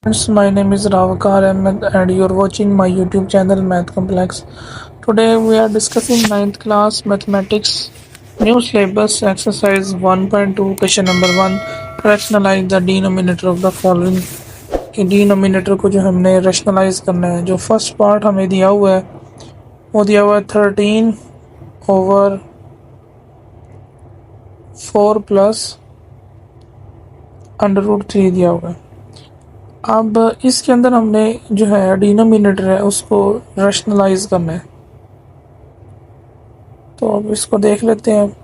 Friends, my name is Ravakar Ahmed and you're watching my YouTube channel Math Complex. Today we are discussing ninth class mathematics new syllabus exercise 1.2 question number 1 rationalize the denominator of the following कि denominator को जो हमने rationalise करना है। जो first part हमें दिया हुआ है वो दिया हुआ है 13/4 प्लस √3 दिया हुआ है। अब इसके अंदर हमने जो है डिनोमिनेटर है उसको रैशनलाइज करना है, तो अब इसको देख लेते हैं।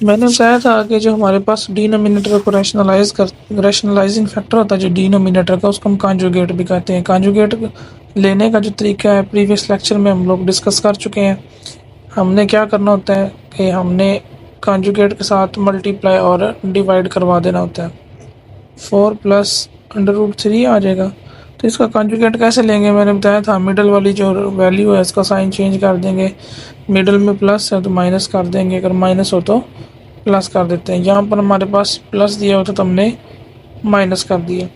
मैंने बताया था कि जो हमारे पास डिनोमिनेटर को रैशनलाइजिंग फैक्टर होता है जो डिनोमिनेटर का, उसको हम कॉन्जुगेट भी कहते हैं। कॉन्जुगेट लेने का जो तरीका है प्रीवियस लेक्चर में हम लोग डिस्कस कर चुके हैं। हमने क्या करना होता है कि हमने कॉन्जुगेट के साथ मल्टीप्लाई और डिवाइड करवा देना होता है। 4 प्लस √3 आ जाएगा। तो इसका कॉन्जुगेट कैसे लेंगे मैंने बताया था। मिडल वाली जो वैल्यू है इसका साइन चेंज कर देंगे। मिडल में प्लस है तो माइनस कर देंगे, अगर माइनस हो तो प्लस कर देते हैं। यहाँ पर हमारे पास प्लस दिया होता तो हमने माइनस कर दिया।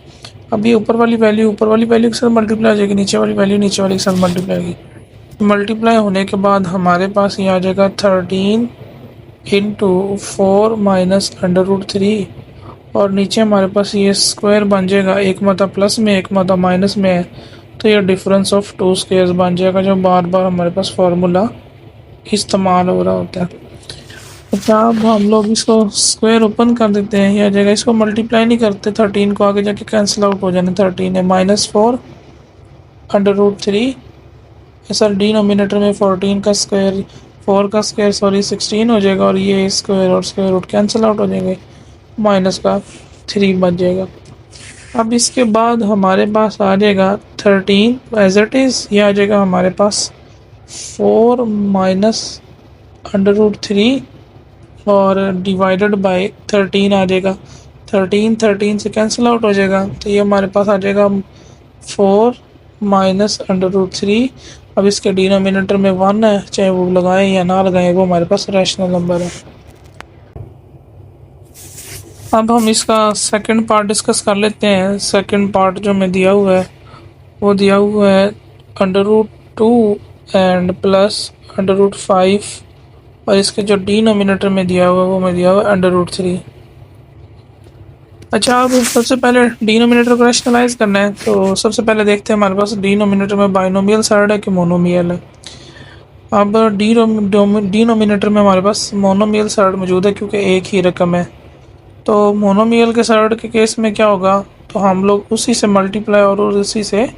अब ये ऊपर वाली वैल्यू के साथ मल्टीप्लाई हो जाएगी, नीचे वाली वैल्यू नीचे वाली के साथ मल्टीप्लाई होगी। मल्टीप्लाई होने के बाद हमारे पास ये आ जाएगा 13 इंटू 4 माइनस √3 और नीचे हमारे पास ये स्क्वायर बन जाएगा। एक मतलब प्लस में एक मतलब माइनस में है तो ये डिफरेंस ऑफ टू स्क्वायर्स बन जाएगा, जो बार बार हमारे पास फार्मूला इस्तेमाल हो रहा होता है। अच्छा, अब हम लोग इसको स्क्वायर ओपन कर देते हैं। यह जगह इसको मल्टीप्लाई नहीं करते, 13 को आगे जाके कैंसिल आउट हो जाना। 13 है -4 √3 सर डिनोमिनेटर में 14 का स्क्वायर 4 का स्क्वायर 16 हो जाएगा और ये स्क्वायर और स्क्वायर रूट कैंसिल आउट हो जाएंगे, माइनस का 3 बच जाएगा। अब इसके बाद हमारे पास आ जाएगा 13 एज इट इज़, ये आ जाएगा हमारे पास 4 माइनस √3 और डिवाइडेड बाय 13 आ जाएगा। 13 से कैंसिल आउट हो जाएगा तो ये हमारे पास आ जाएगा 4 माइनस √3। अब इसके डिनोमिनेटर में 1 है, चाहे वो लगाएं या ना लगाएं वो हमारे पास रैशनल नंबर है। अब हम इसका सेकंड पार्ट डिस्कस कर लेते हैं। सेकंड पार्ट जो मैं दिया हुआ है वो दिया हुआ है √2 एंड प्लस √5 और इसके जो डिनोमिनेटर में दिया हुआ है वो मैं दिया हुआ है √3। अच्छा, अब सबसे पहले डिनोमिनेटर को रैशनलाइज करना है तो सबसे पहले देखते हैं हमारे पास डिनोमिनेटर में बाइनोमियल साइड है कि मोनोमियल है। अब डिनोमिनेटर में हमारे पास मोनोमियल साइड मौजूद है क्योंकि एक ही रकम है। तो मोनोमियल के साइड के केस में क्या होगा, तो हम लोग उसी से मल्टीप्लाई और उसी से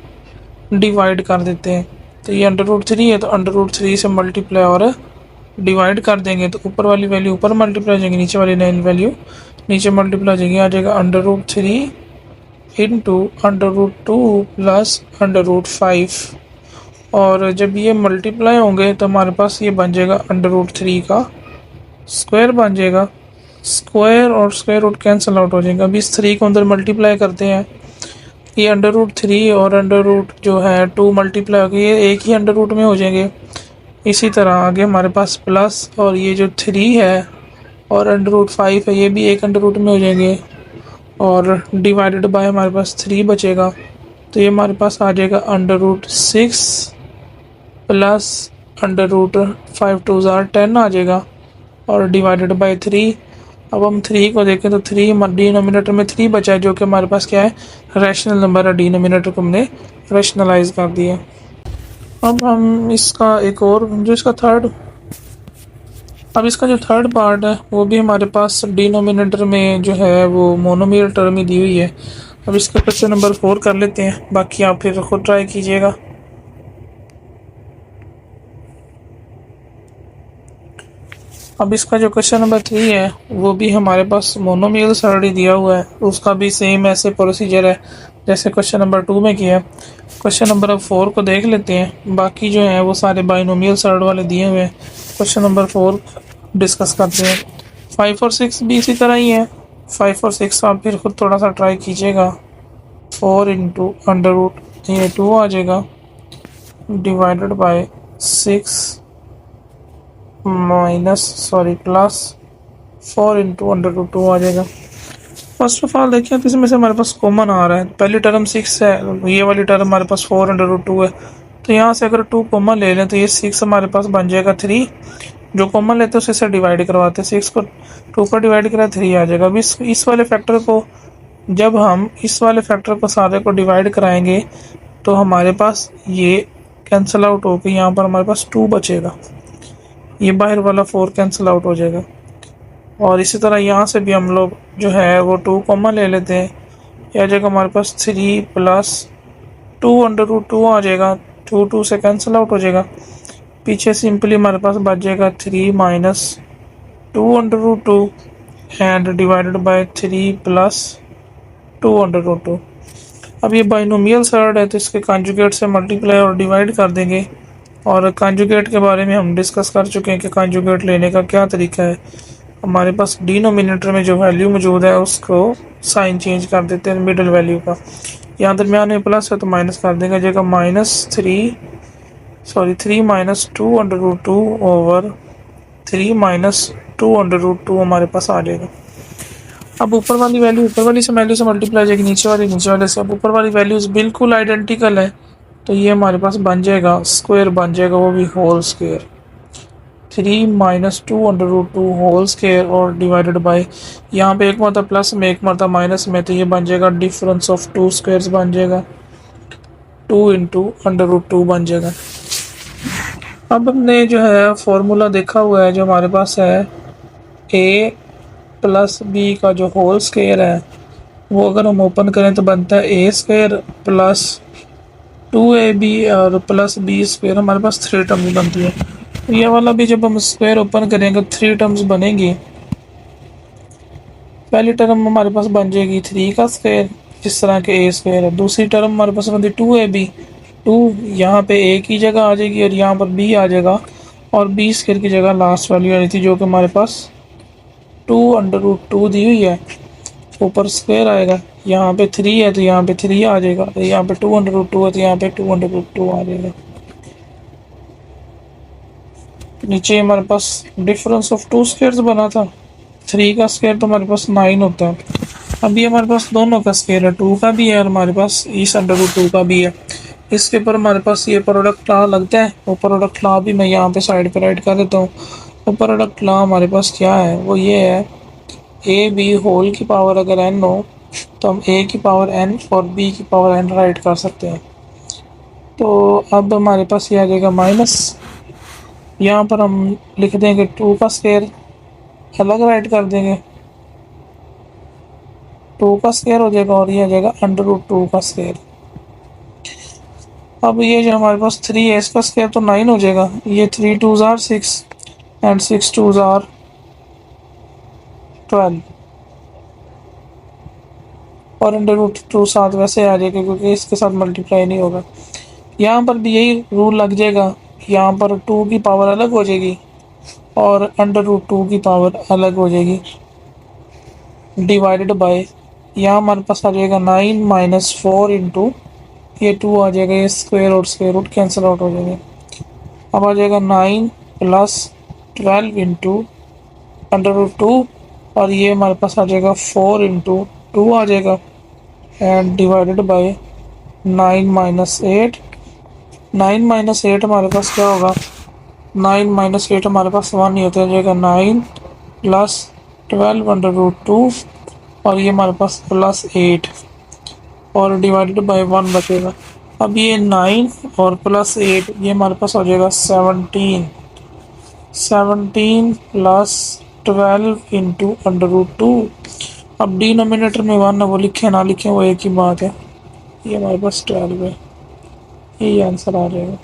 डिवाइड कर देते हैं। तो ये √3 है तो √3 से मल्टीप्लाई और डिवाइड कर देंगे तो ऊपर वाली वैल्यू ऊपर मल्टीप्लाई हो जाएगी, नीचे वाली नई वैल्यू नीचे मल्टीप्लाई हो जाएगी। आ जाएगा √3 इंटू √2 प्लस √5 और जब ये मल्टीप्लाई होंगे तो हमारे पास ये बन जाएगा √3 का स्क्वायर बन जाएगा। स्क्वायर और स्क्वायर रूट कैंसिल आउट हो जाएगा। अभी इस 3 को अंदर मल्टीप्लाई करते हैं, ये √3 और √ जो है 2 मल्टीप्लाई होगी ये एक ही √ में हो जाएंगे। इसी तरह आगे हमारे पास प्लस और ये जो 3 है और √5 है ये भी एक √ में हो जाएंगे और डिवाइडेड बाय हमारे पास 3 बचेगा तो ये हमारे पास आ जाएगा √6 प्लस √5 2 10 आ जाएगा और डिवाइडेड बाय 3। अब हम 3 को देखें तो 3 डिनोमिनेटर में 3 बचा है जो कि हमारे पास क्या है रैशनल नंबर है। डिनोमिनेटर को हमने रैशनलाइज कर दिया। अब हम इसका एक और जो इसका थर्ड पार्ट है वो भी हमारे पास डिनोमिनेटर में जो है वो मोनोमियल टर्म ही दी हुई है। अब इसका क्वेश्चन नंबर 4 कर लेते हैं, बाकी आप फिर खुद ट्राई कीजिएगा। अब इसका जो क्वेश्चन नंबर 3 है वो भी हमारे पास मोनोमियल ऑलरेडी दिया हुआ है, उसका भी सेम ऐसे प्रोसीजर है जैसे क्वेश्चन नंबर 2 में किया है। क्वेश्चन नंबर 4 को देख लेते हैं, बाकी जो है वो सारे बाइनोमियल सर्ड वाले दिए हुए हैं। क्वेश्चन नंबर 4 डिस्कस करते हैं। 5 और 6 भी इसी तरह ही है। 5 और 6 आप फिर खुद थोड़ा सा ट्राई कीजिएगा। 4 इंटू √ ये 2 आ जाएगा डिवाइडेड बाय 6 प्लस 4 इंटू √2 आ जाएगा। फर्स्ट ऑफ ऑल देखिए, तो इसमें से हमारे पास कॉमन आ रहा है। पहली टर्म 6 है, ये वाली टर्म हमारे पास 4√2 है। तो यहाँ से अगर 2 कॉमन ले लें तो ये 6 हमारे पास बन जाएगा 3। जो कॉमन लेते हैं उसे डिवाइड करवाते हैं, 6 को 2 पर डिवाइड करा 3 आ जाएगा। अब इस वाले फैक्टर को, जब हम इस वाले फैक्टर को सारे को डिवाइड कराएंगे तो हमारे पास ये कैंसिल आउट होकर यहाँ पर हमारे पास 2 बचेगा। ये बाहर वाला 4 कैंसिल आउट हो जाएगा। और इसी तरह यहाँ से भी हम लोग जो है वो 2 कॉमन ले लेते हैं। यह आ जाएगा हमारे पास 3 प्लस 2√2 आ जाएगा। 2 से कैंसिल आउट हो जाएगा। पीछे सिंपली हमारे पास बच जाएगा 3 minus 2√2 and divided by 3 plus 2√2। अब ये बाइनोमियल सर्ड है तो इसके कॉन्जुगेट से मल्टीप्लाई और डिवाइड कर देंगे। और कॉन्जुगेट के बारे में हम डिस्कस कर चुके हैं कि कॉन्जुगेट लेने का क्या तरीका है। हमारे पास डिनोमिनेटर में जो वैल्यू मौजूद है उसको साइन चेंज कर देते हैं मिडिल वैल्यू का। यहाँ दरमियान में प्लस है तो माइनस कर देंगे, जगह -3 माइनस 2√2 ओवर 3 माइनस 2√2 हमारे पास आ जाएगा। अब ऊपर वाली वैल्यू ऊपर वाली से वैल्यू से मल्टीप्लाई जाएगी नीचे वाले से। अब ऊपर वाली वैल्यूज बिल्कुल आइडेंटिकल है तो ये हमारे पास बन जाएगा स्क्वायर बन जाएगा, वो भी whole square. 3 minus 2√2 whole square और डिवाइडेड बाय, यहाँ पे एक मरतबा प्लस में एक मरतबा माइनस में, तो ये बन जाएगा डिफरेंस ऑफ 2 स्क्वायर्स बन जाएगा। 2 इंटू √2 बन जाएगा। अब हमने जो है फॉर्मूला देखा हुआ है जो हमारे पास है a प्लस बी का जो होल स्क्वायर है वो अगर हम ओपन करें तो बनता है a स्क्वायर प्लस 2ab और प्लस b स्क्वायर। हमारे पास 3 टर्म्स बनती है। तो ये वाला भी जब हम स्क्वायर ओपन करेंगे 3 टर्म्स बनेंगी। पहली टर्म हमारे पास बन जाएगी 3 का स्क्वायर, जिस तरह के a स्क्वायर है। दूसरी टर्म हमारे पास बनती 2ab, 2 यहाँ पे a की जगह आ जाएगी और यहाँ पर b आ जाएगा। और b स्क्वायर की जगह लास्ट वैल्यू आ रही थी जो कि हमारे पास 2√2 दी हुई है। ऊपर स्क्वायर आएगा, यहाँ पे 3 है तो यहाँ पे 3 आ जाएगा, तो यहाँ पे 2√2 है तो यहाँ पे 2√2 आ जाएगा। नीचे हमारे पास डिफरेंस ऑफ 2 स्क्वायर्स बना था। 3 का स्क्वायर तो हमारे पास 9 होता है। अभी हमारे पास दोनों का स्क्वायर है, 2 का भी है और हमारे पास इस √2 का भी है। इसके ऊपर हमारे पास ये प्रोडक्ट लॉ लगता है। वो प्रोडक्ट लॉ भी मैं यहाँ पे साइड पे राइट कर देता हूँ। वो प्रोडक्ट लॉ हमारे पास क्या है, वो ये है ए बी होल की पावर अगर n हो तो हम a की पावर n और b की पावर n राइट कर सकते हैं। तो अब हमारे पास ये आ जाएगा माइनस, यहाँ पर हम लिख देंगे 2 का स्क्वायर, अलग राइट कर देंगे 2 का स्क्वायर हो जाएगा और ये आ जाएगा √2 का स्क्वायर। अब ये जो हमारे पास 3 है इसका स्क्वायर तो 9 हो जाएगा। ये 3 2s are 6 and 6 2s are 12 और √2 साथ वैसे आ जाएगा क्योंकि इसके साथ मल्टीप्लाई नहीं होगा। यहाँ पर भी यही रूल लग जाएगा, यहाँ पर 2 की पावर अलग हो जाएगी और √2 की पावर अलग हो जाएगी। डिवाइडेड बाय, यहाँ हमारे पास आ जाएगा 9 माइनस 4 इंटू ये 2 आ जाएगा, ये स्क्वायर और स्क्वायर रूट कैंसिल आउट हो जाएंगे। अब आ जाएगा 9 प्लस 12 इंटू √2 और ये हमारे पास आ जाएगा 4 इंटू 2 आ जाएगा and divided by 9 minus 8। 9 minus 8 हमारे पास क्या होगा, 9 माइनस 8 हमारे पास 1 ही होता है, जाएगा 9 प्लस 12 √2 और ये हमारे पास प्लस 8 और डिवाइडेड बाय 1 बचेगा। अब ये 9 और प्लस 8 ये हमारे पास हो जाएगा 17 प्लस 12 इंटू √2। अब डिनोमिनेटर में 1 है, वो लिखे ना लिखे वो एक ही बात है। ये हमारे पास 12 है, यही आंसर आ जाएगा।